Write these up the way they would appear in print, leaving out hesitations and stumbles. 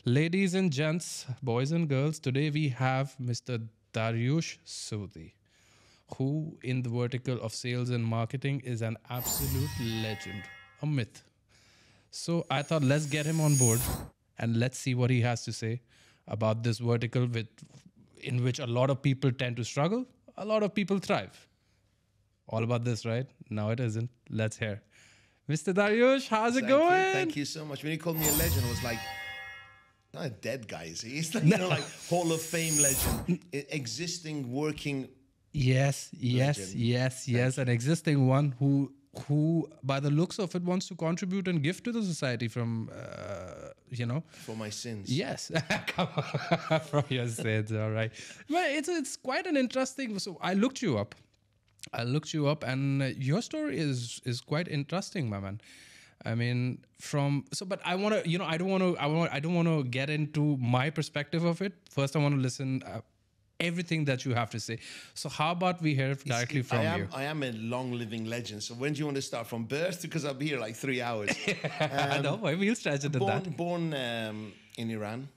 Ladies and gents, boys and girls, today we have Mr. Dariush Soudi, who in the vertical of sales and marketing is an absolute legend, a myth. So I thought let's get him on board and let's see what he has to say about this vertical in which a lot of people tend to struggle, a lot of people thrive. All about this, right? No, it isn't. Let's hear. Mr. Dariush, how's it going? Thank you so much. When you called me a legend, I was like, not a dead guy, is he? He's like, like Hall of Fame legend, existing, working. Yes. Legend. An existing one who, by the looks of it, wants to contribute and give to the society from, For my sins. Yes, come on, from your sins. All right. Well, it's quite an interesting. So I looked you up. And your story is quite interesting, my man. I mean, but I want to, I don't want to get into my perspective of it. First, I want to listen everything that you have to say. So how about we hear directly from you? I am a long-living legend. So when do you want to start? From birth? Because I'll be here like 3 hours. I know. We'll stretch it to that. Born in Iran.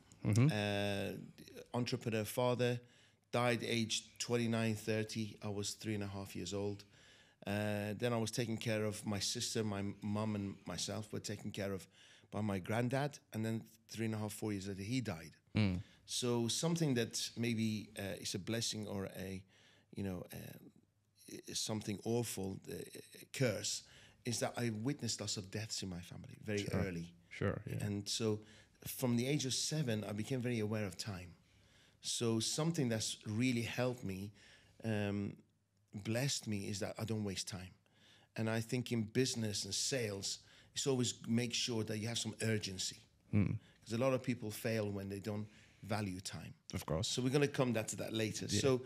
Entrepreneur father. Died aged 29, 30. I was 3.5 years old. Then I was taken care of. My sister, my mum, and myself were taken care of by my granddad. And then 3.5, 4 years later, he died. So something that maybe is a blessing or something awful, a curse, is that I witnessed lots of deaths in my family very early. Sure. Yeah. And so from the age of 7, I became very aware of time. So something that's really helped me, blessed me, is that I don't waste time. And I think in business and sales, it's always make sure that you have some urgency. Because a lot of people fail when they don't value time. Of course. So we're going to come to that later. Yeah. So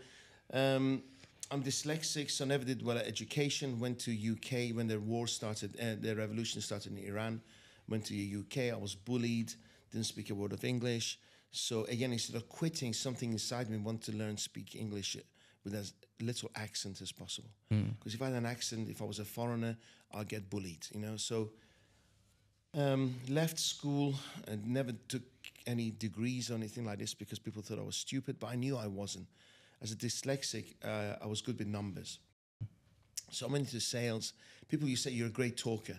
I'm dyslexic, so never did well at education. Went to UK when the war started, the revolution started in Iran. Went to the UK, I was bullied, didn't speak a word of English. So again, instead of quitting, something inside me wanted to learn to speak English with as little accent as possible. Because if I had an accent, if I was a foreigner, I'd get bullied, So left school and never took any degrees or anything like this because people thought I was stupid, but I knew I wasn't. As a dyslexic, I was good with numbers. So I went into sales. People used to say, you're a great talker.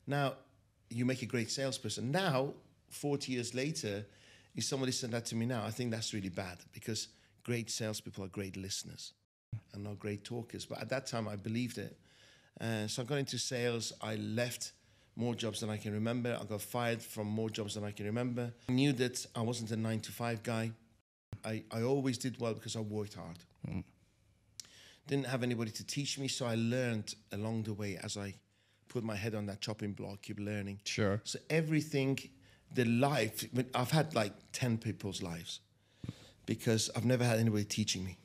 Now, you make a great salesperson. Now, 40 years later, if somebody said that to me now, I think that's really bad because great salespeople are great listeners and not great talkers. But at that time, I believed it. So I got into sales. I left more jobs than I can remember. I got fired from more jobs than I can remember. I knew that I wasn't a 9-to-5 guy. I always did well because I worked hard. Didn't have anybody to teach me, so I learned along the way as I put my head on that chopping block, keep learning. Sure. So everything, the life, I've had like 10 people's lives because I've never had anybody teaching me.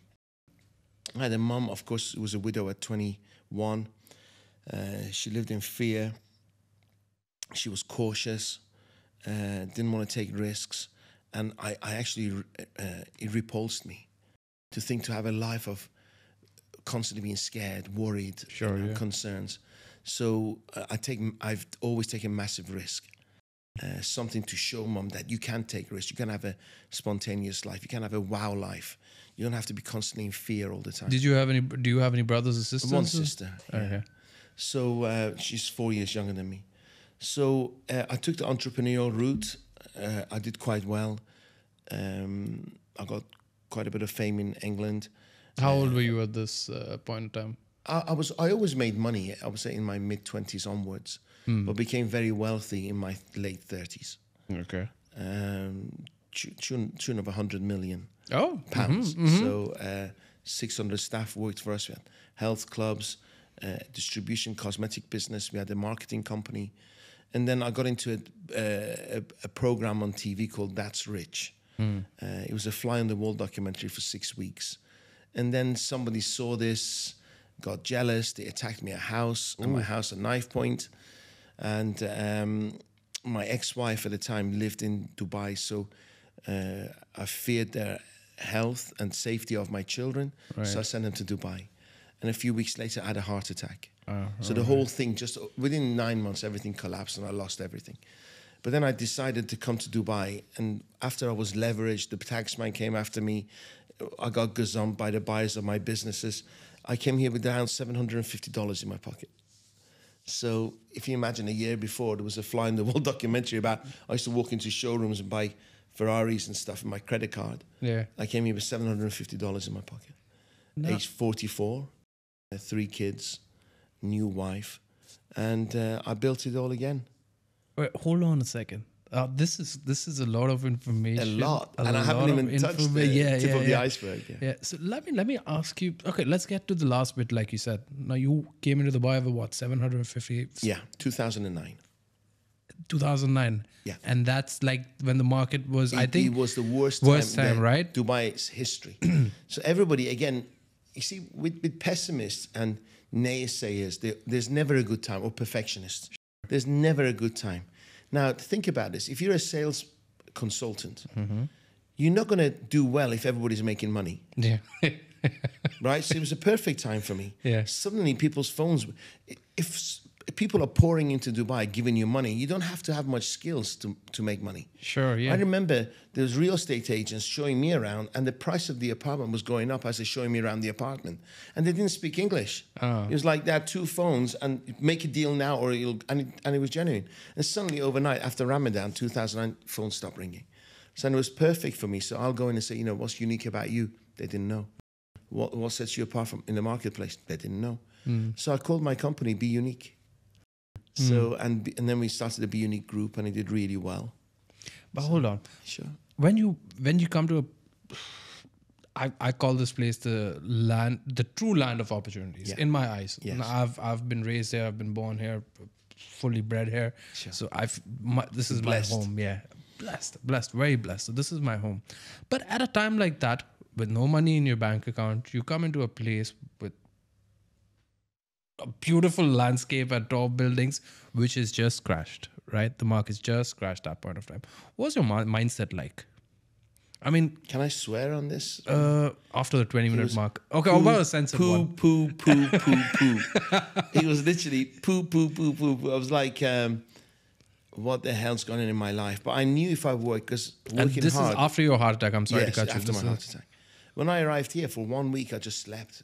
I had a mom, of course, who was a widow at 21. She lived in fear. She was cautious, didn't want to take risks. And I actually, it repulsed me to think to have a life of constantly being scared, worried, concerns. So I've always taken massive risk. Something to show mom that you can take risks. You can have a spontaneous life. You can have a wow life. You don't have to be constantly in fear all the time. Do you have any brothers or sisters? One sister. Okay. So she's 4 years younger than me. So I took the entrepreneurial route. I did quite well. I got quite a bit of fame in England. How old were you at this point in time? I always made money. I would say in my mid-20s onwards, but became very wealthy in my late 30s. Okay. Tune of 100 million pounds. So 600 staff worked for us. We had health clubs, distribution, cosmetic business. We had a marketing company. And then I got into a program on TV called That's Rich. It was a fly-on-the-wall documentary for 6 weeks. And then somebody saw this, got jealous. They attacked me at house, and my house at knife point. And my ex-wife at the time lived in Dubai, so I feared their health and safety of my children. Right. So I sent them to Dubai. And a few weeks later, I had a heart attack. So the whole thing, just within 9 months, everything collapsed and I lost everything. But then I decided to come to Dubai, and after I was leveraged, the taxman came after me. I got gazumped by the buyers of my businesses. I came here with around $750 in my pocket. So if you imagine a year before, there was a fly in the wall documentary about I used to walk into showrooms and buy Ferraris and stuff in my credit card. Yeah. I came here with $750 in my pocket. No. Age 44, 3 kids, new wife, and I built it all again. Wait, hold on a second. This is a lot of information. A lot, and I haven't even touched the tip of the iceberg. Yeah. So let me ask you. Okay, let's get to the last bit. Like you said, now you came into Dubai with what, 750? Yeah, 2009. 2009. Yeah, and that's like when the market was. I think it was the worst time, right? Dubai's history. So everybody, again, you see, with pessimists and naysayers, there's never a good time, or perfectionists. There's never a good time. Now, think about this. If you're a sales consultant, you're not going to do well if everybody's making money. Yeah. Right? So it was a perfect time for me. Yeah. Suddenly, people's phones, if people are pouring into Dubai, giving you money, you don't have to have much skills to make money. Sure, yeah. I remember there was real estate agents showing me around, and the price of the apartment was going up as they're showing me around the apartment. And they didn't speak English. Oh. It was like they had 2 phones, and make a deal now, or and it was genuine. And suddenly, overnight, after Ramadan, 2009, phones stopped ringing. So it was perfect for me. So I'll go in and say, what's unique about you? They didn't know. What sets you apart from in the marketplace? They didn't know. So I called my company Be Unique. So and then we started the Be Unique group, and it did really well. But hold on. Sure. When you come to I call this place the true land of opportunities in my eyes. Yes. And I've been raised here, I've been born here, fully bred here. Sure. So this is Blessed. my home. Yeah, blessed, very blessed. So this is my home. But at a time like that, with no money in your bank account, you come into a place with a beautiful landscape and tall buildings, which is just crashed, right? The market's just crashed at that point of time. What's your mindset like? I mean, can I swear on this? After the 20-minute mark. Okay, I'll about a censored one. Poo. It was literally poo. I was like, what the hell's going on in my life? But I knew if I worked, because working this hard. Is after your heart attack. I'm sorry to cut you. After my heart attack. When I arrived here, for 1 week, I just slept.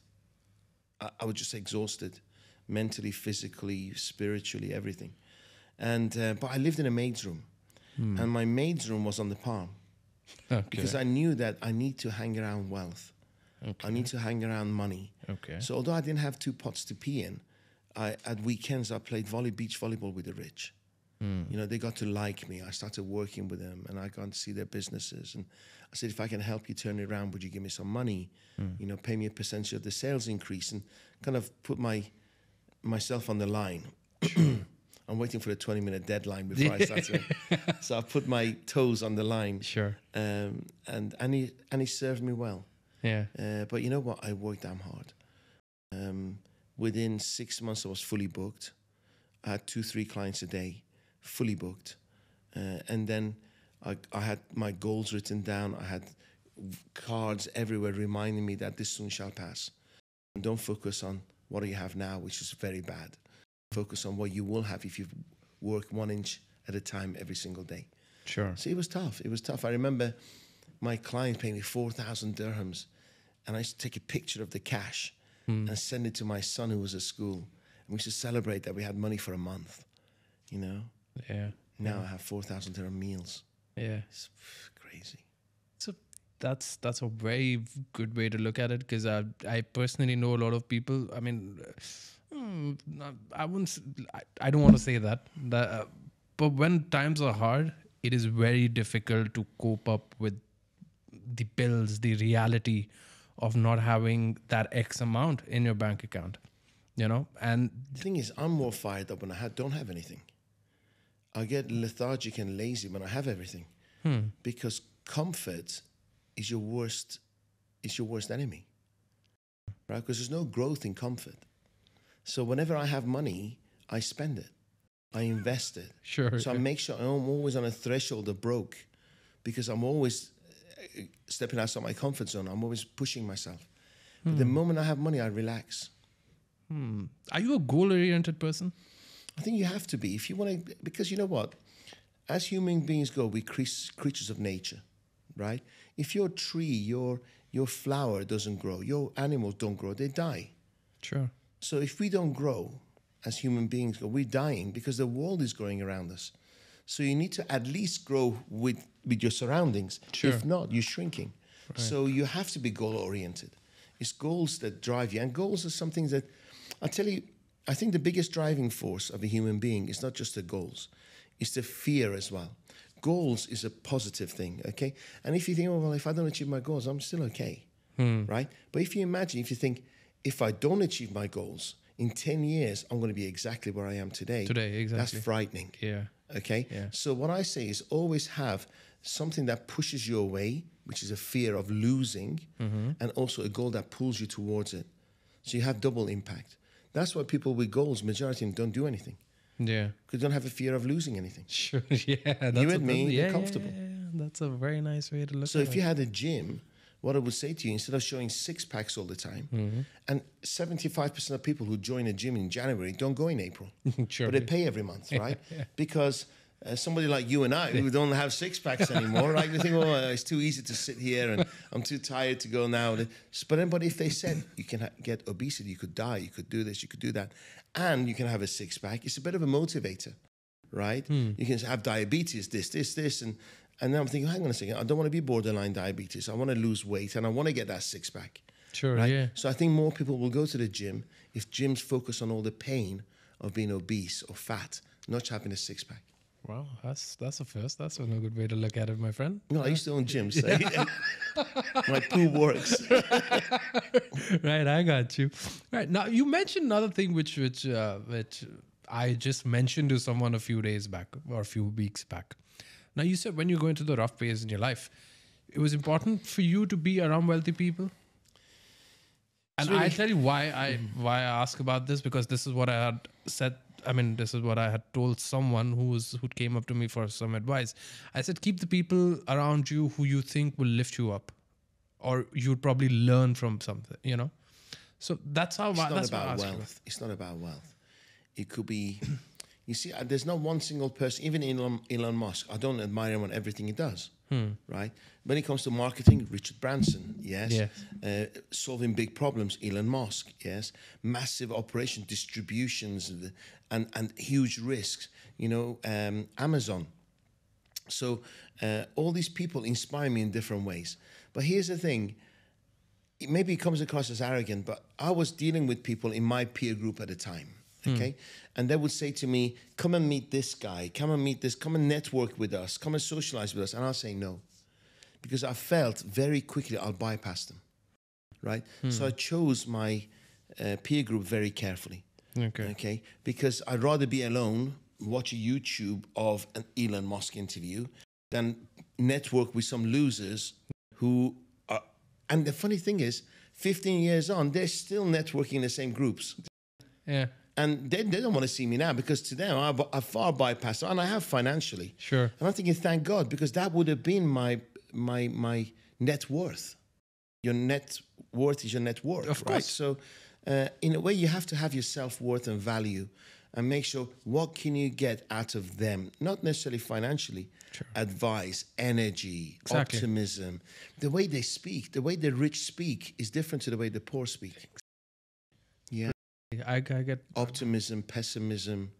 I was just exhausted, mentally, physically, spiritually, everything. And but I lived in a maid's room, and my maid's room was on the palm. Okay. Because I knew that I need to hang around wealth. Okay. I need to hang around money. Okay. So although I didn't have 2 pots to pee in, at weekends I played beach volleyball with the rich. They got to like me. I started working with them, and I got to see their businesses. And I said, if I can help you turn it around, would you give me some money? Pay me a percentage of the sales increase, and kind of put myself on the line. I'm waiting for the 20-minute deadline before I start to. So I put my toes on the line. Sure. And he served me well. Yeah. But you know what? I worked damn hard. Within 6 months, I was fully booked. I had 2-3 clients a day, fully booked. And then I had my goals written down. I had cards everywhere reminding me that this soon shall pass. And don't focus on what you have now, which is very bad. Focus on what you will have if you work 1 inch at a time every single day. Sure. So it was tough. It was tough. I remember my client paying me 4,000 dirhams, and I used to take a picture of the cash and send it to my son who was at school. And we used to celebrate that we had money for a month, Yeah. Now I have 4,000 dirham meals. Yeah. It's crazy. So that's a very good way to look at it, because I personally know a lot of people. I mean, I don't want to say that. But when times are hard, it is very difficult to cope up with the bills, the reality of not having that X amount in your bank account, And the thing is, I'm more fired up when I don't have anything. I get lethargic and lazy when I have everything, because comfort is your worst enemy, right? Because there's no growth in comfort. So whenever I have money, I spend it. I invest it. Sure. So I make sure I'm always on a threshold of broke, because I'm always stepping outside my comfort zone. I'm always pushing myself. But the moment I have money, I relax. Are you a goal-oriented person? I think you have to be if you want to, because you know what? as human beings go, we're creatures of nature, right? If your tree, your flower doesn't grow, your animals don't grow, they die. Sure. So if we don't grow, as human beings go, we're dying because the world is growing around us. So you need to at least grow with your surroundings. Sure. If not, you're shrinking. Right. So you have to be goal-oriented. It's goals that drive you. And goals are something that, I'll tell you, I think the biggest driving force of a human being is not just the goals. It's the fear as well. Goals is a positive thing, okay? And if you think, oh, well, if I don't achieve my goals, I'm still okay, right? But if you imagine, if you think, if I don't achieve my goals, in 10 years, I'm going to be exactly where I am today. Today, exactly. That's frightening. Yeah. Okay? Yeah. So what I say is always have something that pushes you away, which is a fear of losing, and also a goal that pulls you towards it. So you have double impact. That's why people with goals, majority of them don't do anything. Yeah. Because they don't have a fear of losing anything. Sure. Yeah. That's You and me, yeah, they're comfortable. Yeah. That's a very nice way to look So at it. if you had a gym, what I would say to you, instead of showing six packs all the time, and 75% of people who join a gym in January don't go in April, Sure. but they pay every month, right? Because somebody like you and I, who don't have six packs anymore, right? We think, oh, it's too easy to sit here and I'm too tired to go now. But if they said you can get obesity, you could die, you could do this, you could do that, and you can have a six pack, it's a bit of a motivator, right? You can have diabetes, this, and then I'm thinking, hang on a second, I don't want to be borderline diabetes. I want to lose weight and I want to get that six pack. Sure, right? yeah. So I think more people will go to the gym if gyms focus on all the pain of being obese or fat, not having a six pack. Wow, that's a first. That's a good way to look at it, my friend. No, I used to own gyms. So my poo works. Right, I got you. Right, now you mentioned another thing which I just mentioned to someone a few days back or a few weeks back. Now you said when you're going through the rough phase in your life, it was important for you to be around wealthy people. And Really, I tell you why I ask about this, because this is what I had said. I mean, this is what I had told someone who came up to me for some advice. I said, keep the people around you who you think will lift you up, or you'd probably learn from something, you know? So that's how it's not that's about what I asked wealth. It's not about wealth. It could be, you see, there's not one single person, even Elon Musk, I don't admire him on everything he does, right? When it comes to marketing, Richard Branson, yes. Yes. Solving big problems, Elon Musk, yes. Massive operation, distributions, and huge risks, Amazon. So all these people inspire me in different ways. But here's the thing, maybe it comes across as arrogant, but I was dealing with people in my peer group at the time, okay? And they would say to me, come and meet this guy, come and meet this, come and network with us, come and socialize with us. And I'll say no, because I felt very quickly I'll bypass them, right? So I chose my peer group very carefully. Okay, because I'd rather be alone, watch a YouTube of an Elon Musk interview, than network with some losers who are. And the funny thing is, 15 years on, they're still networking in the same groups. Yeah. And they don't want to see me now, because to them, I far bypassed, and I have financially. Sure. And I'm thinking, thank God, because that would have been my net worth. Your net worth is your net worth, Of right? course. So in a way, you have to have your self-worth and value and make sure what can you get out of them, not necessarily financially. Sure. Advice, energy, Exactly. optimism. The way they speak, the way the rich speak is different to the way the poor speak. Yeah. I get Optimism, pessimism.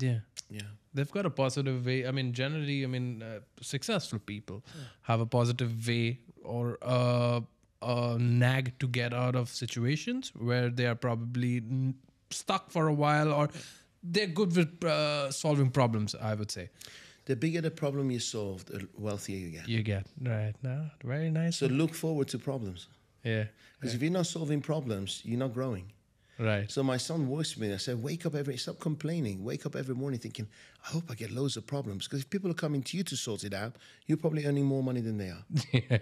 yeah. Yeah. They've got a positive way. I mean, generally, successful people have a positive way or a nag to get out of situations where they are probably stuck for a while, or they're good with solving problems, I would say. The bigger the problem you solve, the wealthier you get. You get, right. No, very nice. So look forward to problems. Yeah. Because if you're not solving problems, you're not growing. Right. So my son works with me. I said, stop complaining. Wake up every morning thinking, I hope I get loads of problems. Because if people are coming to you to sort it out, you're probably earning more money than they are. Yeah,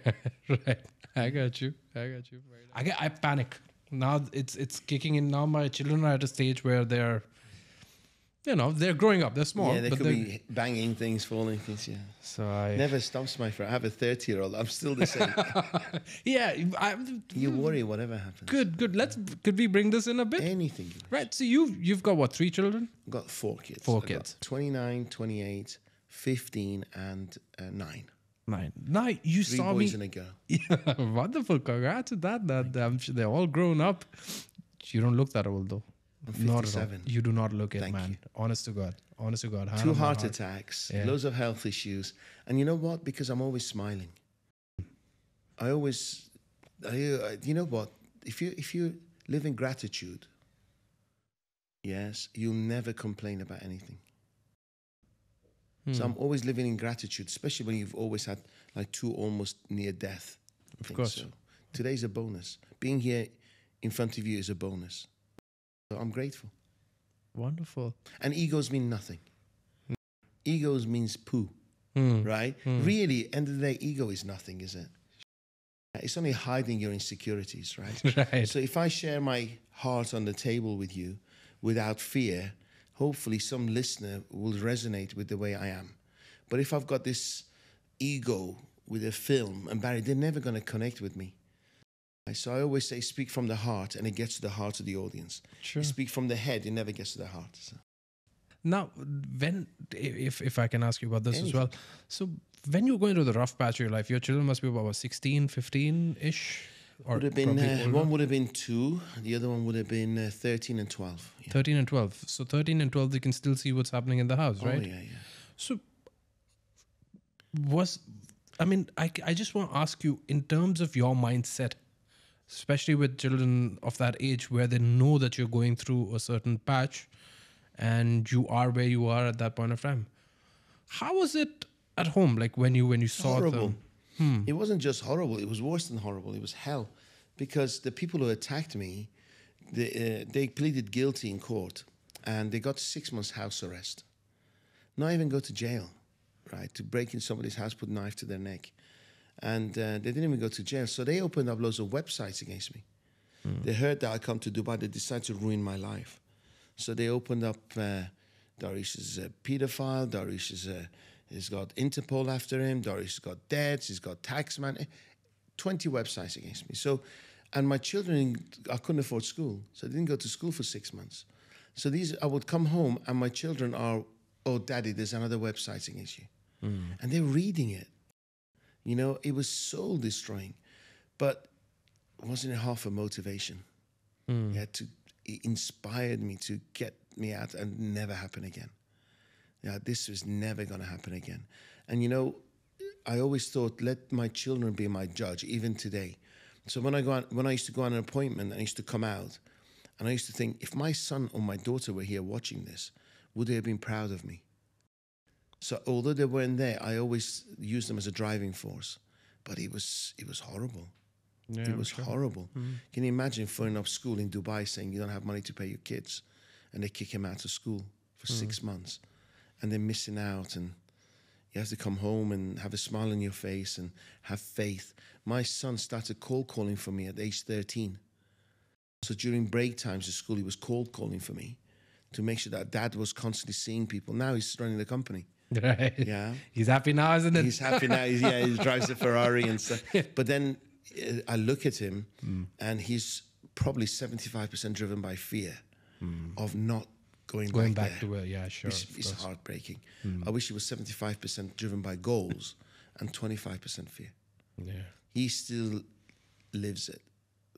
right. I got you. I panic. Now it's kicking in. Now my children are at a stage where they're growing up. They're small. Yeah, they but could be banging things, falling things, yeah. So I... Never stops, my friend. I have a 30-year-old. I'm still the same. Yeah. You worry whatever happens. Good. Could we bring this in a bit? Anything. You wish. Right. So you've got what, 3 children? I've got 4 kids. 4 I've got kids. 29, 28, 15, and 9. 9. Now you 3 saw boys me. and a girl. Yeah, wonderful. Congrats with that. I'm sure they're all grown up. You don't look that old though. I'm Not at all. 57. You do not look it, Thank man. you. Honest to God. Honest to God. Hand 2 on my heart heart. attacks, Yeah. loads of health issues. And you know what? Because I'm always smiling. You know what? If you live in gratitude, yes, you'll never complain about anything. So I'm always living in gratitude, especially when you've always had like 2 almost near death. Of course. So today's a bonus. Being here in front of you is a bonus. So I'm grateful. Wonderful. And egos mean nothing. Egos means poo, right? Really, end of the day, ego is nothing, is it? It's only hiding your insecurities, right? Right. So if I share my heart on the table with you without fear, hopefully some listener will resonate with the way I am. But if I've got this ego with a film and Barry, they're never going to connect with me. So I always say, speak from the heart, and it gets to the heart of the audience. Sure. You speak from the head, it never gets to the heart. So. Now, if I can ask you about this Anything. as well. So when you're going through the rough patch of your life, your children must be about 16, 15-ish? Or Would have been probably older? one would have been 2, the other one would have been 13 and 12. Yeah. 13 and 12. So 13 and 12, they can still see what's happening in the house, right? Oh, yeah, yeah. So I just want to ask you, in terms of your mindset, especially with children of that age where they know that you're going through a certain patch and you are where you are at that point of time. How was it at home? Like when you saw Horrible. them? It wasn't just horrible, it was worse than horrible. It was hell. Because the people who attacked me, they pleaded guilty in court and they got 6 months house arrest. Not even go to jail, right? To break into somebody's house, put a knife to their neck. And they didn't even go to jail. So they opened up loads of websites against me. They heard that I come to Dubai. They decided to ruin my life. So they opened up, Daurish is a pedophile. Daurish he's got Interpol after him. Daurish has got debts. He's got taxman. 20 websites against me. So, and my children, I couldn't afford school. So I didn't go to school for 6 months. So I would come home and my children are, oh, Daddy, there's another website against you. And they're reading it. You know, it was soul destroying, but wasn't it half a motivation? It inspired me to get me out and never happen again. Yeah, this was never going to happen again. And you know, I always thought, let my children be my judge, even today. So when I used to go on an appointment, I used to come out, and I used to think, if my son or my daughter were here watching this, would they have been proud of me? So although they weren't there, I always used them as a driving force. But it was horrible. Yeah, it was horrible. Can you imagine phoning up school in Dubai saying you don't have money to pay your kids, and they kick him out of school for 6 months, and they're missing out, and you have to come home and have a smile on your face and have faith. My son started cold calling for me at age 13. So during break times at school, he was cold calling for me to make sure that Dad was constantly seeing people. Now he's running the company. Right. Yeah. He's happy now, isn't it? He's happy now. He drives a Ferrari and stuff. But then I look at him and he's probably 75% driven by fear of not going back there. to where, yeah, sure. It's heartbreaking. I wish he was 75% driven by goals and 25% fear. Yeah. He still lives it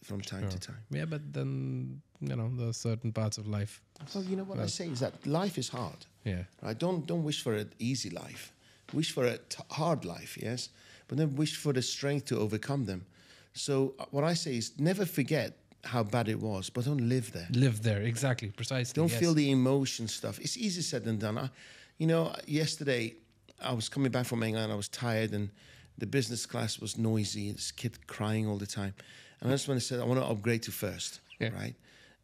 from time to time. Yeah, but then, there's certain parts of life. Well, you know what I say is that life is hard. Yeah. Right? Don't wish for an easy life. Wish for a hard life, yes? But then wish for the strength to overcome them. So what I say is never forget how bad it was, but don't live there. Live there, exactly, precisely. Don't feel the emotion stuff. It's easier said than done. Yesterday I was coming back from England. I was tired, and the business class was noisy. This kid crying all the time, and I just want to say I want to upgrade to first, right?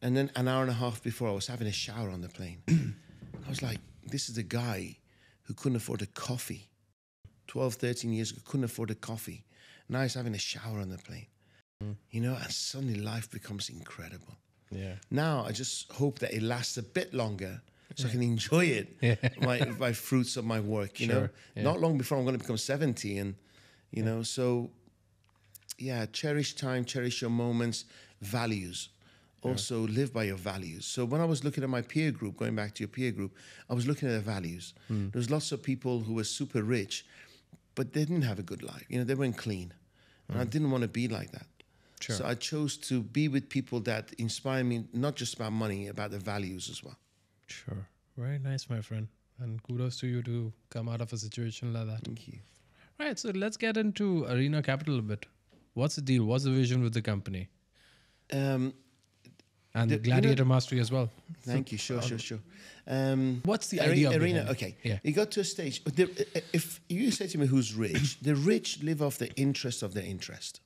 And then an hour and a half before, I was having a shower on the plane. I was like, this is the guy who couldn't afford a coffee. 12, 13 years ago, couldn't afford a coffee. Now he's having a shower on the plane. And suddenly life becomes incredible. Yeah. Now I just hope that it lasts a bit longer so I can enjoy it, my fruits of my work, you know. Yeah. Not long before I'm going to become 70 and, so, cherish time, cherish your moments, values. Also live by your values. So when I was looking at my peer group, going back to your peer group, I was looking at their values. There was lots of people who were super rich, but they didn't have a good life. They weren't clean. And I didn't want to be like that. Sure. So I chose to be with people that inspire me, not just about money, about their values as well. Sure. Very nice, my friend. And kudos to you to come out of a situation like that. Thank you. Right. So let's get into Arena Capital a bit. What's the deal? What's the vision with the company? And the Gladiator Mastery as well. Thank you. Sure. What's the idea of Arena? it? Okay. Yeah. You got to a stage. If you say to me who's rich, the rich live off the interest of their interest.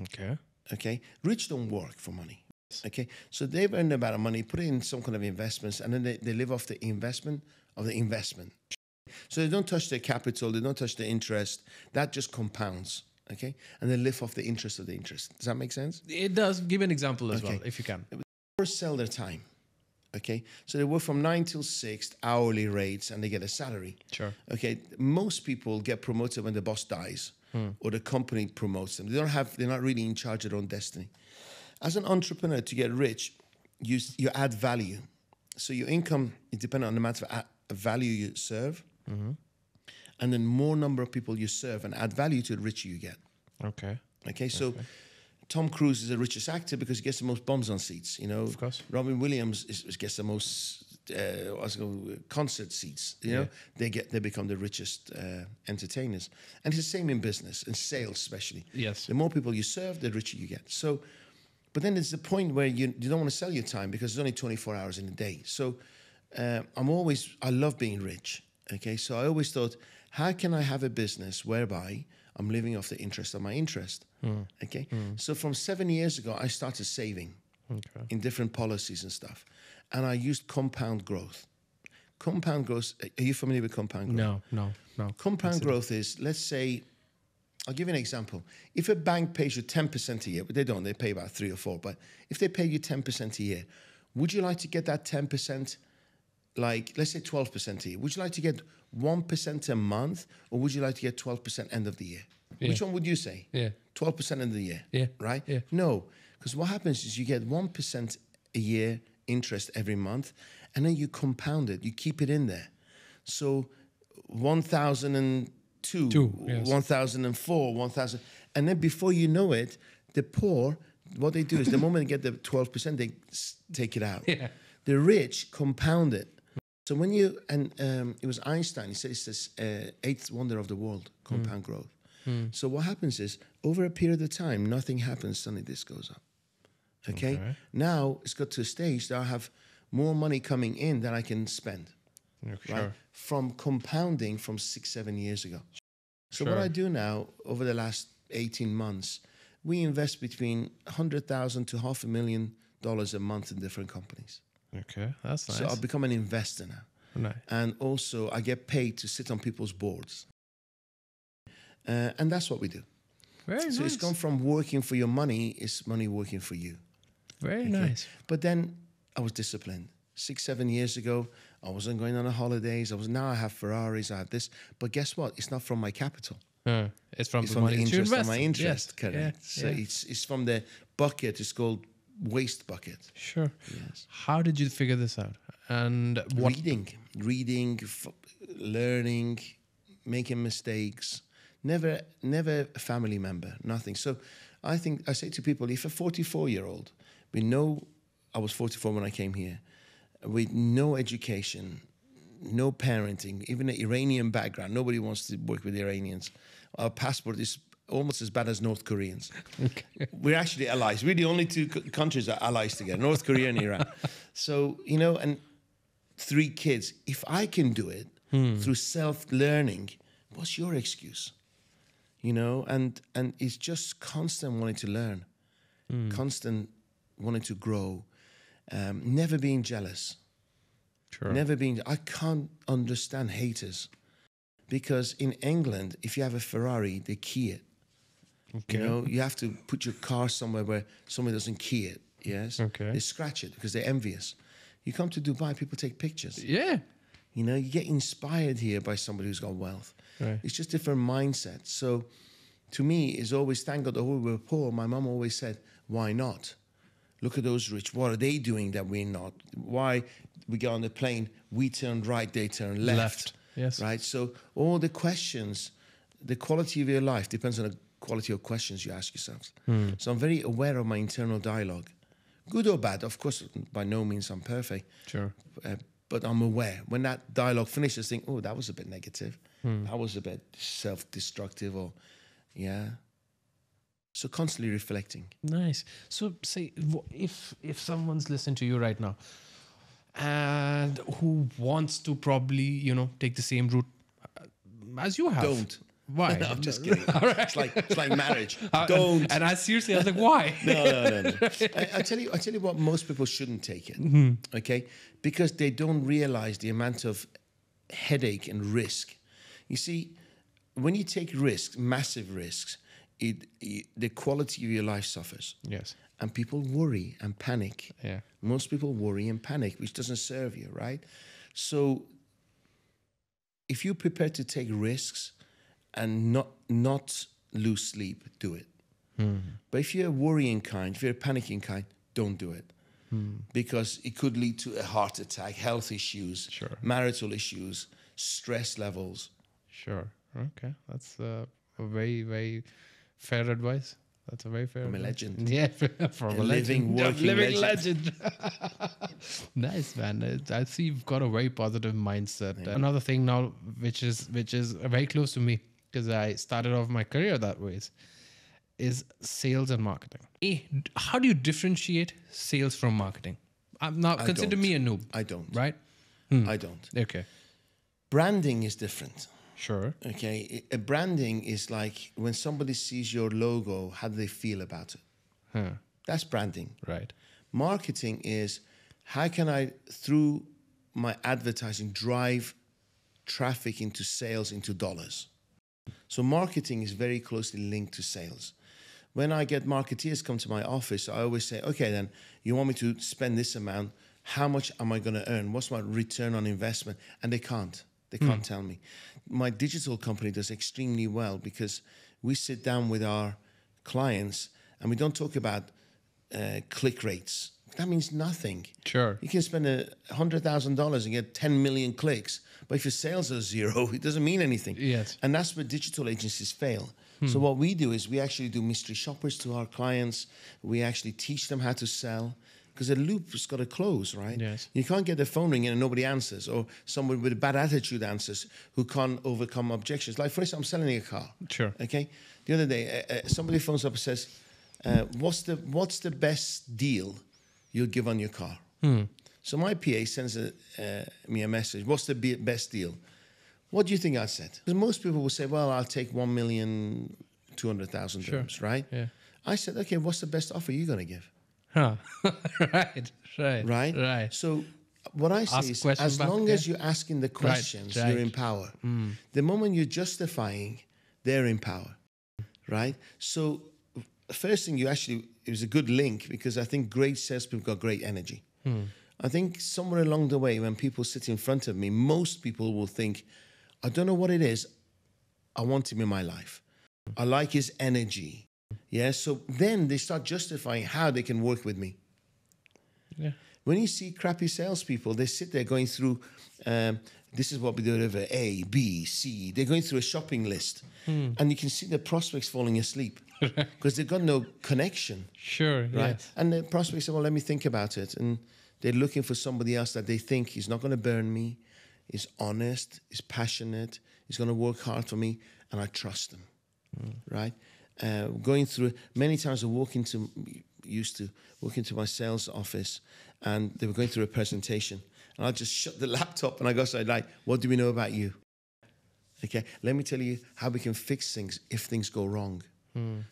Okay. Okay. Rich don't work for money. Okay. So they've earned a amount of money, put it in some kind of investments, and then they live off the investment of the investment. So they don't touch their capital, they don't touch the interest. That just compounds. Okay. And they live off the interest of the interest. Does that make sense? It does. Give an example as well, if you can. First sell their time. Okay. So they work from 9 till 6, hourly rates, and they get a salary. Sure. Okay. Most people get promoted when the boss dies or the company promotes them. They're not really in charge of their own destiny. As an entrepreneur, to get rich, you add value. So your income is dependent on the amount of value you serve. And then more number of people you serve and add value to, the richer you get. Okay. So Tom Cruise is the richest actor because he gets the most bums on seats. Of course. Robin Williams gets the most concert seats. They become the richest entertainers. And it's the same in business and sales, especially. Yes. The more people you serve, the richer you get. So, but then there's the point where you don't want to sell your time because there's only 24 hours in a day. So I love being rich. Okay. So I always thought, how can I have a business whereby I'm living off the interest of my interest? Okay. So from 7 years ago, I started saving in different policies and stuff. And I used compound growth. Compound growth, are you familiar with compound growth? No. Compound growth is, let's say, I'll give you an example. If a bank pays you 10% a year, but they don't, they pay about 3 or 4, but if they pay you 10% a year, would you like to get that 10%, like, let's say 12% a year? Would you like to get 1% a month, or would you like to get 12% end of the year? Yeah. Which one would you say? Yeah. 12% end of the year. Yeah. Right? Yeah. No, because what happens is you get 1% a year interest every month, and then you compound it. You keep it in there. So 1,002, yes. 1,004, 1,000. And then before you know it, the poor, what they do is the moment they get the 12%, they take it out. Yeah. The rich compound it. So when it was Einstein, he said it's this eighth wonder of the world, compound growth. So what happens is, over a period of time, nothing happens, suddenly this goes up. Okay? Now it's got to a stage that I have more money coming in than I can spend. Right? From compounding from 6-7 years ago. So what I do now, over the last 18 months, we invest between $100,000 to $500,000 a month in different companies. Okay, that's nice. So I've become an investor now. Nice. And also I get paid to sit on people's boards. And that's what we do. Very nice. So it's gone from working for your money, it's money working for you. Very nice. But then I was disciplined. 6-7 years ago, I wasn't going on holidays. Now I have Ferraris, I have this. But guess what? It's not from my capital. It's from the money interest you of my interest. Yes. Correct. Yeah. So it's from the bucket. It's called waste bucket. Sure. Yes. How did you figure this out? And what? Reading, learning, making mistakes. Never a family member, nothing. So I say to people, if a 44-year-old, we know I was 44 when I came here, with no education, no parenting, even an Iranian background, nobody wants to work with Iranians. Our passport is almost as bad as North Koreans. Okay. We're actually allies. We're the only two countries that are allies together, North Korea and Iran. So, and 3 kids. If I can do it through self-learning, what's your excuse? And it's just constant wanting to learn, constant wanting to grow, never being jealous. Sure. I can't understand haters, because in England, if you have a Ferrari, they key it. Okay. You have to put your car somewhere where somebody doesn't key it. Yes. Okay. They scratch it because they're envious. You come to Dubai, people take pictures. Yeah. You get inspired here by somebody who's got wealth. Right. It's just different mindset. So to me, it's always, thank God, although we were poor, my mum always said, why not? Look at those rich. What are they doing that we're not? Why we get on the plane, we turn right, they turn left. Yes. Right? So all the questions, the quality of your life depends on the quality of questions you ask yourselves. So I'm very aware of my internal dialogue. Good or bad, of course, by no means I'm perfect. Sure. But I'm aware. When that dialogue finishes, I think, oh, that was a bit negative. That was a bit self-destructive or, yeah. So constantly reflecting. Nice. So say if someone's listening to you right now and who wants to probably, you know, take the same route as you have. Don't. Why? I'm just kidding. It's like marriage. Don't. And I seriously, I was like, why? No. I tell you what, most people shouldn't take it. Okay? Because they don't realize the amount of headache and risk. You see, when you take risks, massive risks, the quality of your life suffers. Yes. And people worry and panic. Yeah. Most people worry and panic, which doesn't serve you, right? So if you're prepared to take risks and not lose sleep, do it. But if you're a worrying kind, if you're a panicking kind, don't do it. Because it could lead to a heart attack, health issues, marital issues, stress levels. Sure. Okay. That's a very, very fair advice. That's a very fair From a advice. legend. Yeah, from a living, legend. working living legend. Nice, man. I see you've got a very positive mindset. Another thing now, which is very close to me, because I started off my career that way, is sales and marketing. How do you differentiate sales from marketing? Now, consider me a noob. I don't. Right? I don't. Okay. Branding is different. Sure. Okay. A branding is like when somebody sees your logo, how do they feel about it? That's branding. Right. Marketing is how can I, through my advertising, drive traffic into sales, into dollars. So marketing is very closely linked to sales. When I get marketeers come to my office, I always say, okay, then you want me to spend this amount. How much am I going to earn? What's my return on investment? And they can't. They can't tell me. My digital company does extremely well because we sit down with our clients and we don't talk about click rates. That means nothing. Sure. You can spend $100,000 and get 10 million clicks, but if your sales are zero, it doesn't mean anything. Yes. And that's where digital agencies fail. So what we do is we actually do mystery shoppers to our clients. We actually teach them how to sell because the loop has got to close, right? Yes. You can't get the phone ringing and nobody answers, or someone with a bad attitude answers who can't overcome objections. Like, for instance, I'm selling a car. Sure. Okay. The other day, somebody phones up and says, "What's the best deal you'll give on your car?" So my PA sends me a message. What's the best deal? What do you think I said? Because most people will say, well, I'll take 1,200,000 dirhams, right? Yeah. I said, okay, what's the best offer you're going to give? Right. So what I say is, as long as you're asking the questions, you're in power. The moment you're justifying, they're in power, right? So first thing it was a good link because I think great salespeople got great energy. I think somewhere along the way, when people sit in front of me, most people will think, I don't know what it is. I want him in my life. I like his energy. Yeah. So then they start justifying how they can work with me. Yeah. When you see crappy salespeople, they sit there going through, this is what we deliver, A, B, C. They're going through a shopping list. And you can see the prospects falling asleep because they've got no connection. Sure. Right. Yes. And the prospects say, well, let me think about it. And they're looking for somebody else that they think he's not going to burn me, is honest, is passionate, he's going to work hard for me, and I trust him, right? Going through, many times I used to walk into my sales office, and they were going through a presentation, and I just shut the laptop, and I go outside, like, what do we know about you? Okay, let me tell you how we can fix things if things go wrong.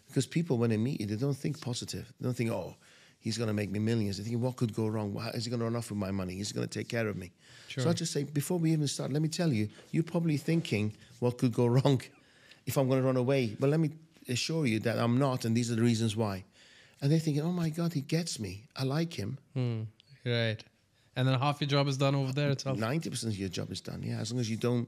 Because people, when they meet you, they don't think positive. They don't think, oh, he's going to make me millions. They're thinking, what could go wrong? Is he going to run off with my money? Is he going to take care of me? Sure. So I just say, before we even start, let me tell you, you're probably thinking, what could go wrong if I'm going to run away? Well, let me assure you that I'm not, and these are the reasons why. And they're thinking, oh my God, he gets me. I like him. Right. And then half your job is done over there itself. 90% of your job is done, yeah. As long as you don't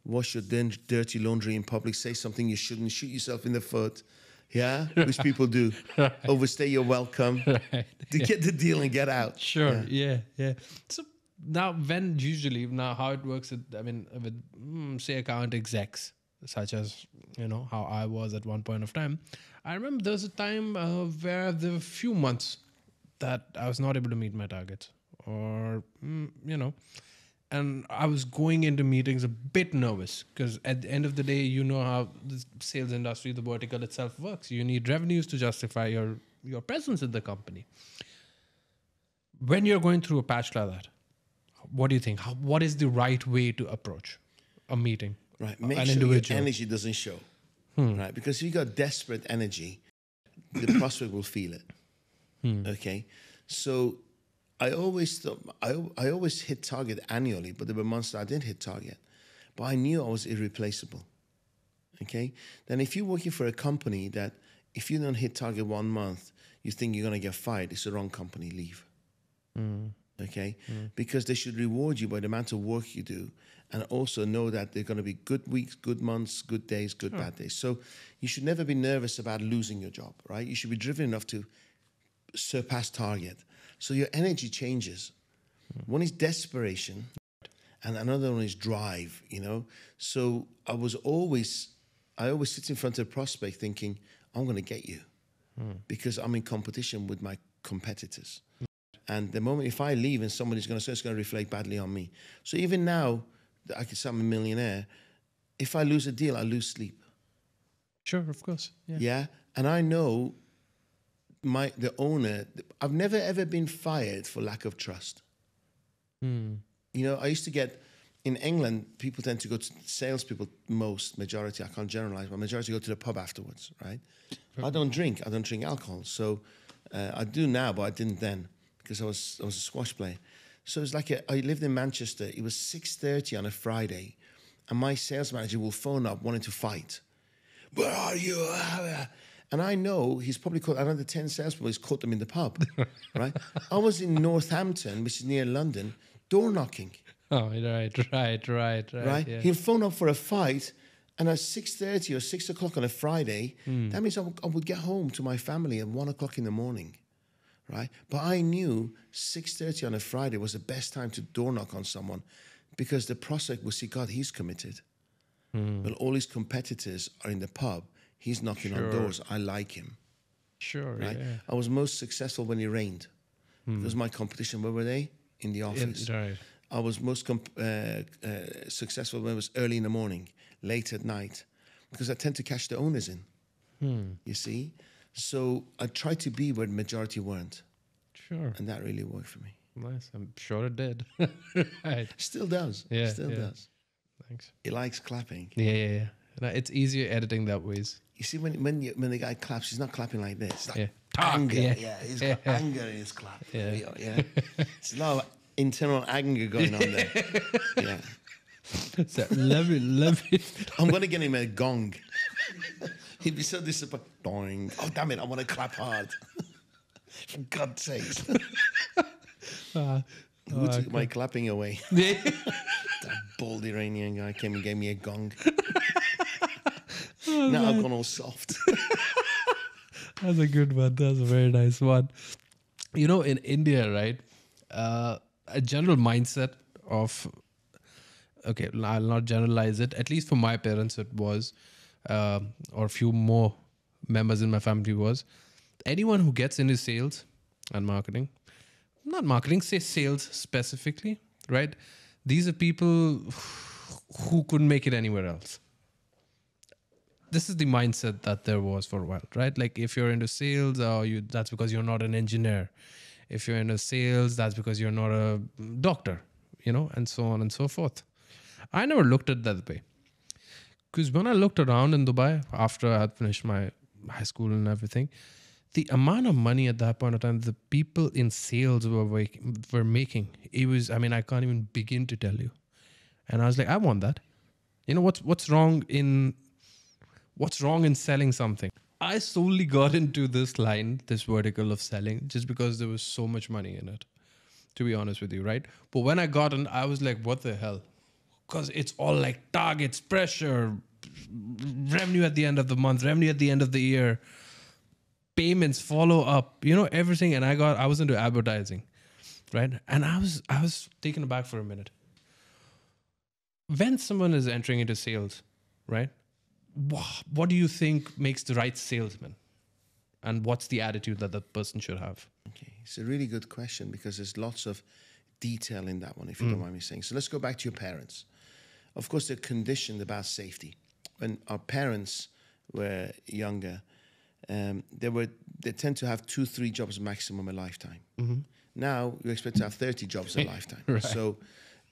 wash your dirty laundry in public, say something you shouldn't, shoot yourself in the foot, Yeah, which people do. Right. Overstay your welcome Right. to get the deal and get out. Sure. Yeah. So now, now how it works, with say account execs, such as how I was at one point of time. I remember there was a time where there were a few months that I was not able to meet my targets, or and I was going into meetings a bit nervous because at the end of the day, you know how the sales industry, the vertical itself works. You need revenues to justify your presence in the company. When you're going through a patch like that, what do you think? What is the right way to approach a meeting? Right. Make an sure individual? your energy doesn't show. Right. Because if you got desperate energy, the prospect will feel it. Okay. So I always thought I always hit target annually, but there were months that I didn't hit target. But I knew I was irreplaceable. Okay. Then if you're working for a company that if you don't hit target 1 month, you think you're gonna get fired, it's the wrong company, leave. Okay? Because they should reward you by the amount of work you do and also know that there are going to be good weeks, good months, good days, good bad days. So you should never be nervous about losing your job, right? You should be driven enough to surpass target. So your energy changes. One is desperation and another one is drive, So I always sit in front of a prospect thinking, I'm going to get you because I'm in competition with my competitors. And the moment if I leave and somebody's going to say it's going to reflect badly on me. So even now, I can say I'm a millionaire. If I lose a deal, I lose sleep. Sure, of course. Yeah. And I know the owner, I've never ever been fired for lack of trust. I used to get, in England, people tend to go to salespeople, majority, I can't generalize, but majority go to the pub afterwards, right? I don't drink alcohol. So I do now, but I didn't then. Because I was a squash player. So it's like I lived in Manchester. It was 6:30 on a Friday. And my sales manager will phone up wanting to fight. Where are you? And I know he's probably caught another 10 salespeople. He's caught them in the pub, right? I was in Northampton, which is near London, door knocking. Oh, right. Right? Yeah. He'll phone up for a fight. And at 6:30 or 6 o'clock on a Friday, that means I would get home to my family at 1 o'clock in the morning. Right? But I knew 6:30 on a Friday was the best time to door knock on someone because the prospect would see, God, he's committed. But all his competitors are in the pub. He's knocking on doors. I like him. Sure, right? yeah. I was most successful when it rained. Because my competition, where were they? In the office. Right. I was most successful when it was early in the morning, late at night, because I tend to catch the owners in. You see? So I tried to be where the majority weren't. Sure. And that really worked for me. Nice. I'm sure it did. Right. Still does. Yeah. Still does. Thanks. He likes clapping. Yeah. No, it's easier editing that ways. You see, when the guy claps, he's not clapping like this. It's like Talk, anger. yeah. He's got anger in his clap. Yeah. It's a lot of internal anger going on there. Yeah. So, let me. I'm going to get him a gong. He'd be so disappointed. Doing. Oh, damn it, I want to clap hard. For God's sakes. Who took my clapping away? That bald Iranian guy came and gave me a gong. Now I've gone all soft. That's a good one. That's a very nice one. In India, right, a general mindset of, okay, I'll not generalize it. At least for my parents, it was, or a few more members in my family was, anyone who gets into sales and marketing, not marketing, say sales specifically, right? These are people who couldn't make it anywhere else. This is the mindset that there was for a while, right? Like if you're into sales, that's because you're not an engineer. If you're into sales, that's because you're not a doctor, and so on and so forth. I never looked at it that way. Because when I looked around in Dubai, after I had finished my high school and everything, the amount of money at that point of time, the people in sales were making, it was, I can't even begin to tell you. And I was like, I want that. What's wrong in selling something? I solely got into this vertical of selling, just because there was so much money in it, to be honest with you, right? But when I got in, I was like, what the hell? Because it's all like targets, pressure, revenue at the end of the month, revenue at the end of the year, payments, follow up, everything. And I was into advertising, right? And I was taken aback for a minute. When someone is entering into sales, right? What do you think makes the right salesman? And what's the attitude that the person should have? Okay, it's a really good question because there's lots of detail in that one, if you don't mind me saying. So let's go back to your parents. Of course, they're conditioned about safety. When our parents were younger, they tend to have 2-3 jobs maximum a lifetime. Now you expect to have 30 jobs a lifetime. Right. So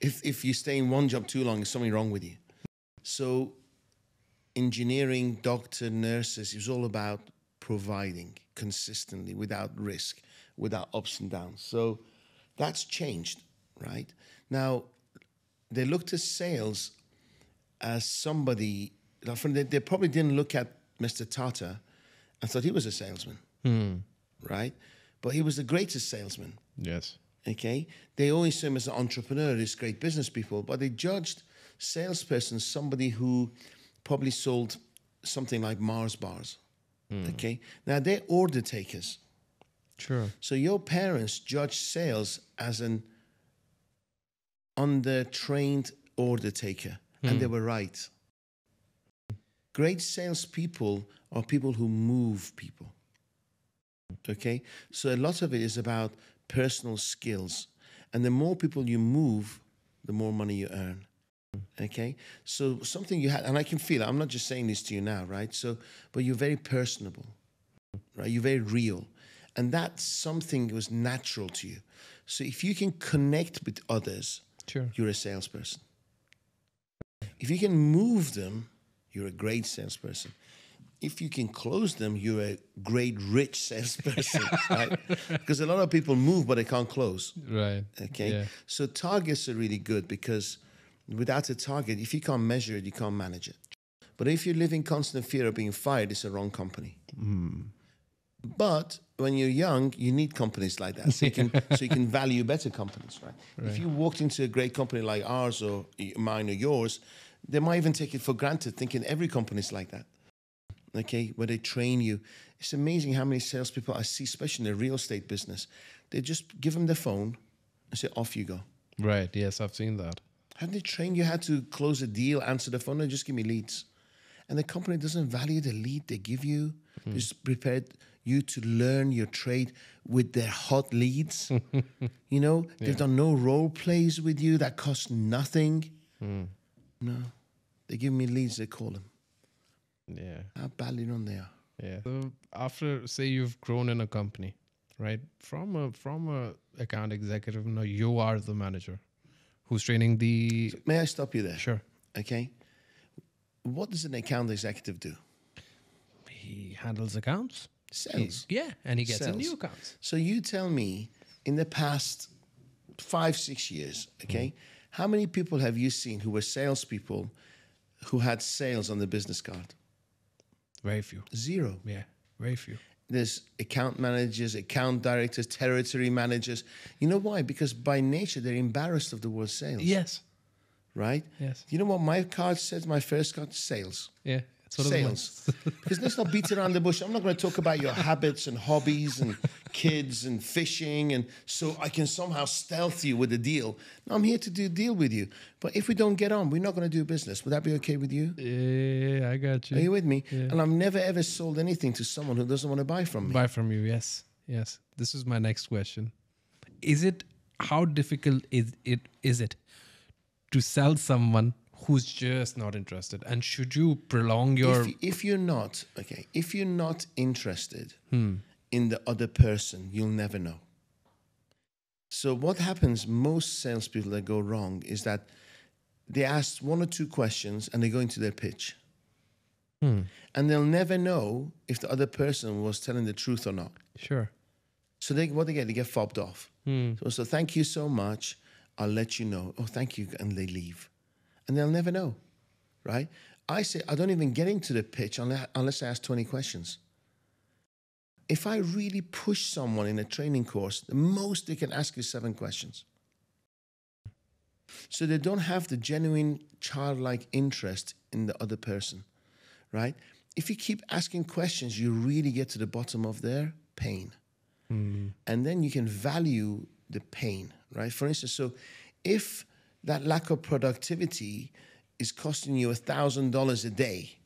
if you stay in one job too long, there's something wrong with you. So engineering, doctor, nurses, it was all about providing consistently without risk, without ups and downs. So that's changed, right? Now, they looked at sales as somebody, they probably didn't look at Mr. Tata and thought he was a salesman, right? But he was the greatest salesman. Yes. Okay? They always saw him as an entrepreneur, this great business people, but they judged salesperson somebody who probably sold something like Mars bars. Okay? Now, they're order takers. Sure. So your parents judged sales as an under-trained order taker, and they were right. Great salespeople are people who move people. Okay? So a lot of it is about personal skills. And the more people you move, the more money you earn. Okay? So something you had, and I can feel it, I'm not just saying this to you now, right? So, but you're very personable, right? You're very real. And that's something that was natural to you. So if you can connect with others, Sure. you're a salesperson. If you can move them, you're a great salesperson. If you can close them, you're a great rich salesperson, right? Because a lot of people move, but they can't close. Right. Okay? Yeah. So targets are really good because without a target, if you can't measure it, you can't manage it. But if you live in constant fear of being fired, it's a wrong company. But when you're young, you need companies like that, so you can value better companies, right? If you walked into a great company like ours or mine or yours, they might even take it for granted, thinking every company is like that. Okay, where they train you. It's amazing how many salespeople I see, especially in the real estate business. They just give them the phone and say, "Off you go." Right. Yes, I've seen that. Have they trained you how to close a deal, answer the phone, and just give me leads? And the company doesn't value the lead they give you. Just prepared you to learn your trade with their hot leads. They've done no role plays with you that cost nothing. No, they give me leads, they call them. Yeah. How badly run they are. Yeah. So after, say, you've grown in a company, right? From a account executive, now you are the manager who's training the. May I stop you there? Sure. Okay. What does an account executive do? He handles accounts. Sales. And he gets in Sales. new accounts. So you tell me, in the past 5-6 years, okay, how many people have you seen who were salespeople who had sales on the business card? Very few. Zero. Yeah, very few. There's account managers, account directors, territory managers. You know why? Because by nature, they're embarrassed of the word sales. Yes. Right? Yes. You know what my card says, my first card? Sales. Yeah. Sales. Because let's not beat around the bush. I'm not going to talk about your habits and hobbies and kids and fishing and so I can somehow stealth you with a deal. No, I'm here to do a deal with you. But if we don't get on, we're not going to do business. Would that be okay with you? Yeah, I got you. Are you with me? Yeah. And I've never ever sold anything to someone who doesn't want to buy from me. Buy from you, yes. Yes. This is my next question. How difficult is it to sell someone who's just not interested? And should you prolong your... If you're not interested in the other person, you'll never know. So what happens, most salespeople that go wrong is that they ask 1 or 2 questions and they go into their pitch. And they'll never know if the other person was telling the truth or not. Sure. So they get fobbed off. So thank you so much. I'll let you know. Oh, thank you. And they leave. And they'll never know, right? I say, I don't even get into the pitch unless I ask 20 questions. If I really push someone in a training course, the most they can ask is 7 questions. So they don't have the genuine childlike interest in the other person, right? If you keep asking questions, you really get to the bottom of their pain. And then you can value the pain, right? For instance, so if that lack of productivity is costing you $1,000 a day,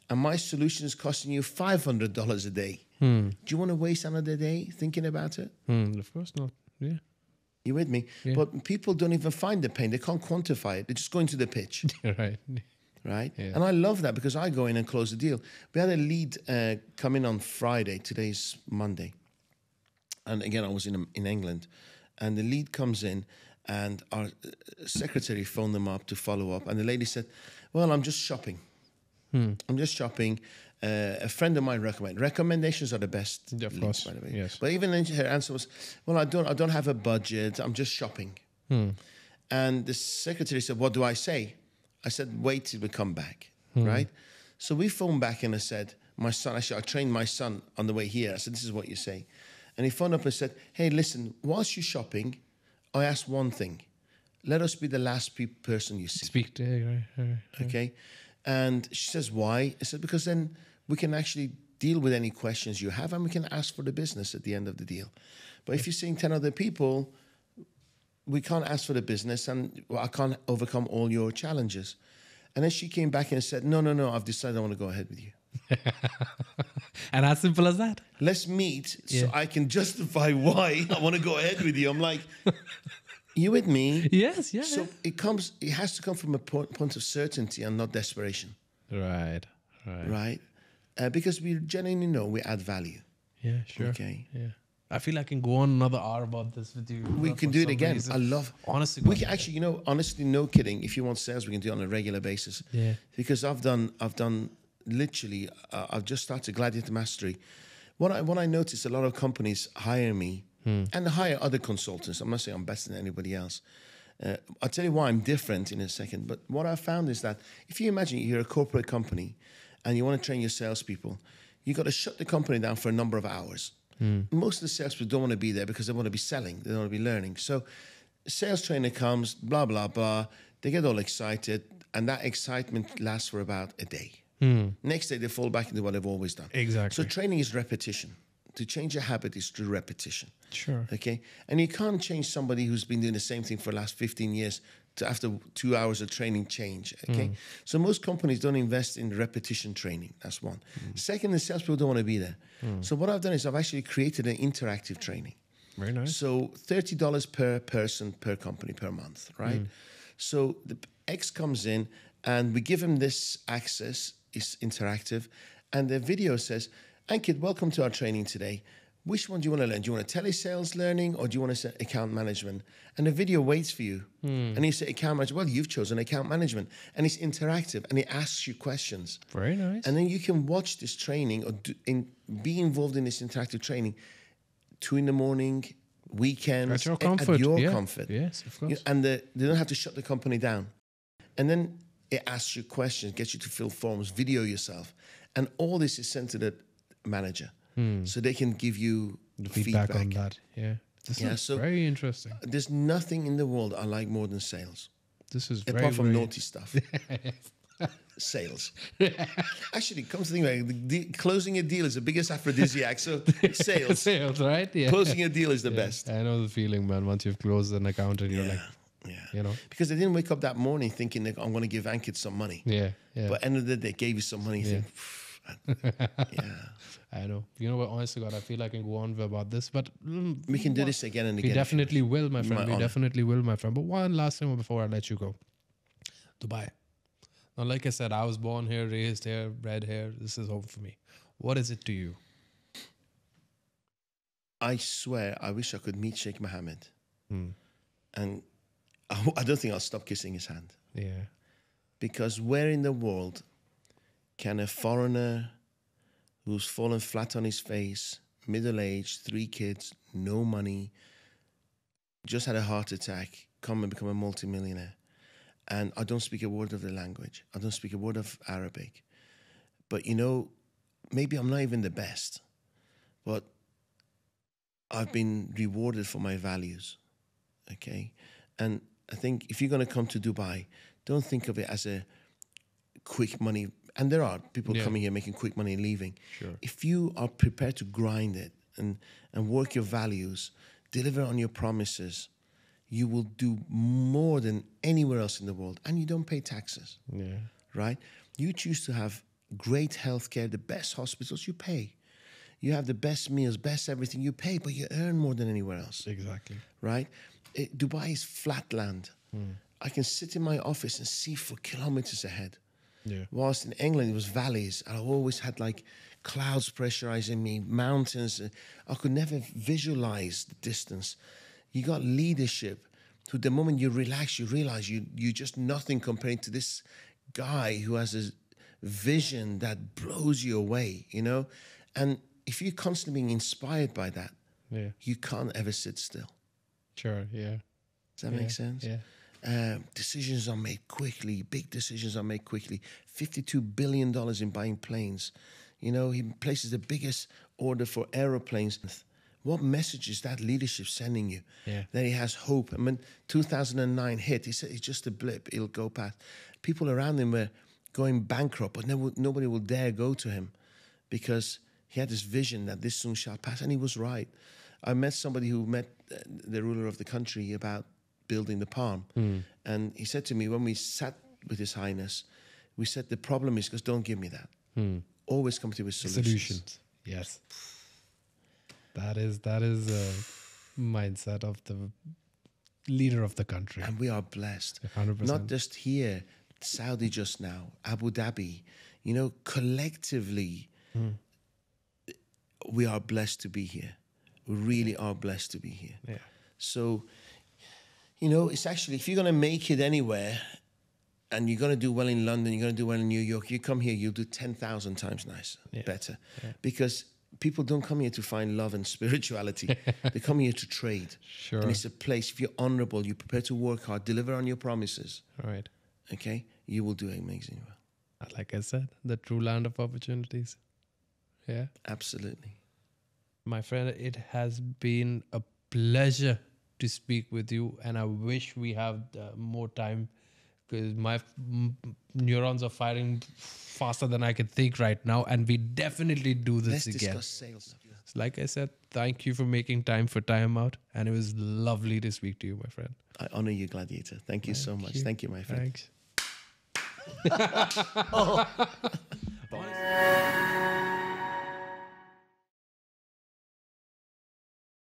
and my solution is costing you $500 a day, do you want to waste another day thinking about it? Of course not. Yeah. You with me? Yeah. But people don't even find the pain. They can't quantify it. They just go into the pitch. Right. Right? Yeah. And I love that because I go in and close the deal. We had a lead come in on Friday. Today's Monday. And again, I was in England. And the lead comes in and our secretary phoned them up to follow up. And the lady said, well, I'm just shopping. I'm just shopping. A friend of mine recommended. Recommendations are the best. Yeah, of leads, course. by the way. Yes. But even then her answer was, well, I don't have a budget. I'm just shopping. And the secretary said, what do I say? I said, wait till we come back, right? So we phoned back and I said, my son, actually, I trained my son on the way here. I said, this is what you say. And he phoned up and said, hey, listen, whilst you're shopping, I asked one thing. Let us be the last person you see. Speak to right. Okay? And she says, why? I said, because then we can actually deal with any questions you have and we can ask for the business at the end of the deal. But if you're seeing 10 other people, we can't ask for the business and I can't overcome all your challenges. And then she came back and said, no, I've decided I want to go ahead with you. And as simple as that. Let's meet so I can justify why I want to go ahead with you. I'm like, you with me? Yes, yeah. So it has to come from a point of certainty and not desperation. Right. Right? Because we genuinely know we add value. Yeah, sure. Okay. Yeah. I feel I can go on another hour about this with you. We can do it again. I love. Honestly, we can actually, honestly, no kidding. If you want sales, we can do it on a regular basis. Yeah. Because I've done literally. I've just started Gladiator Mastery. What I notice, a lot of companies hire me and hire other consultants. I'm not saying I'm better than anybody else. I'll tell you why I'm different in a second. But what I found is that if you imagine you're a corporate company and you want to train your salespeople, you got to shut the company down for a number of hours. Most of the salespeople don't want to be there because they want to be selling. They don't want to be learning. So a sales trainer comes, blah, blah, blah. They get all excited. And that excitement lasts for about a day. Next day, they fall back into what they've always done. Exactly. So training is repetition. To change a habit is through repetition. Sure. Okay? And you can't change somebody who's been doing the same thing for the last 15 years to after 2 hours of training change. Okay? So most companies don't invest in repetition training. That's one. Second, the salespeople don't want to be there. So what I've done is I've actually created an interactive training. Very nice. So $30 per person, per company, per month, right? So the X comes in and we give him this access. It's interactive. And the video says, Ankit, welcome to our training today. Which one do you want to learn? Do you want a telesales learning or do you want to say account management? And the video waits for you. And you say account management. Well, you've chosen account management. And it's interactive and it asks you questions. Very nice. And then you can watch this training or be involved in this interactive training 2 a.m, weekends. At your comfort. At your comfort. Yes, of course. And they don't have to shut the company down. And then it asks you questions, gets you to fill forms, video yourself. And all this is sent to the manager. So they can give you The feedback on that. Yeah. This is so very interesting. There's nothing in the world I like more than sales. This is Apart from very naughty stuff. Sales. Actually, come to think about it, closing a deal is the biggest aphrodisiac. So sales. Sales, right? Yeah. Closing a deal is the best. I know the feeling, man. Once you've closed an account and you're like, you know. Because they didn't wake up that morning thinking that I'm going to give Ankit some money. Yeah. But end of the day, they gave you some money. You think, I know. You know what? Honestly, God, I feel I can go on about this, but we can do this again and again. We definitely will, my friend. My honor. Definitely will, my friend. But one last thing before I let you go. Dubai. Now, like I said, I was born here, raised here, bred here. This is home for me. What is it to you? I swear, I wish I could meet Sheikh Mohammed. And I don't think I'll stop kissing his hand. Yeah. Because where in the world can a foreigner who's fallen flat on his face, middle-aged, 3 kids, no money, just had a heart attack, come and become a multi-millionaire? And I don't speak a word of the language. I don't speak a word of Arabic. But, maybe I'm not even the best. But I've been rewarded for my values. Okay? And I think if you're going to come to Dubai, don't think of it as a quick money. And there are people coming here making quick money and leaving. Sure. If you are prepared to grind it and work your values, deliver on your promises, you will do more than anywhere else in the world. And you don't pay taxes, right? You choose to have great healthcare, the best hospitals, you pay. You have the best meals, best everything, you pay, but you earn more than anywhere else. Exactly. Right? Dubai is flat land. I can sit in my office and see for kilometers ahead. Yeah. Whilst in England, it was valleys. I always had like clouds pressurizing me, mountains. I could never visualize the distance. You got leadership. To the moment you relax, you realize you're just nothing compared to this guy who has a vision that blows you away, you know? And if you're constantly being inspired by that, you can't ever sit still. Sure, yeah. Does that make sense? Yeah. Decisions are made quickly. Big decisions are made quickly. $52 billion in buying planes. You know, he places the biggest order for aeroplanes. What message is that leadership sending you? Yeah. That he has hope. And when 2009 hit, he said it's just a blip. It'll go past. People around him were going bankrupt, but nobody will dare go to him because he had this vision that this soon shall pass. And he was right. I met somebody who met the ruler of the country about building the Palm. And he said to me, when we sat with His Highness, we said, the problem is, because don't give me that. Always come to with solutions. Yes. That is a mindset of the leader of the country. And we are blessed. 100%. Not just here, Saudi just now, Abu Dhabi, you know, collectively, we are blessed to be here. We really are blessed to be here. Yeah. So, you know, it's actually, if you're going to make it anywhere and you're going to do well in London, you're going to do well in New York, you come here, you'll do 10,000 times nicer, better. Yeah. Because people don't come here to find love and spirituality. They come here to trade. Sure. And it's a place, if you're honorable, you're prepared to work hard, deliver on your promises. Right. Okay? You will do amazing well. Like I said, the true land of opportunities. Yeah. Absolutely. My friend, it has been a pleasure to speak with you, and I wish we have more time because my neurons are firing faster than I can think right now, and we definitely do this again. Let's discuss sales. So like I said, thank you for making time for Timeout, and it was lovely to speak to you, my friend. I honor you, Gladiator. Thank you so much. Thank you, my friend. Thanks.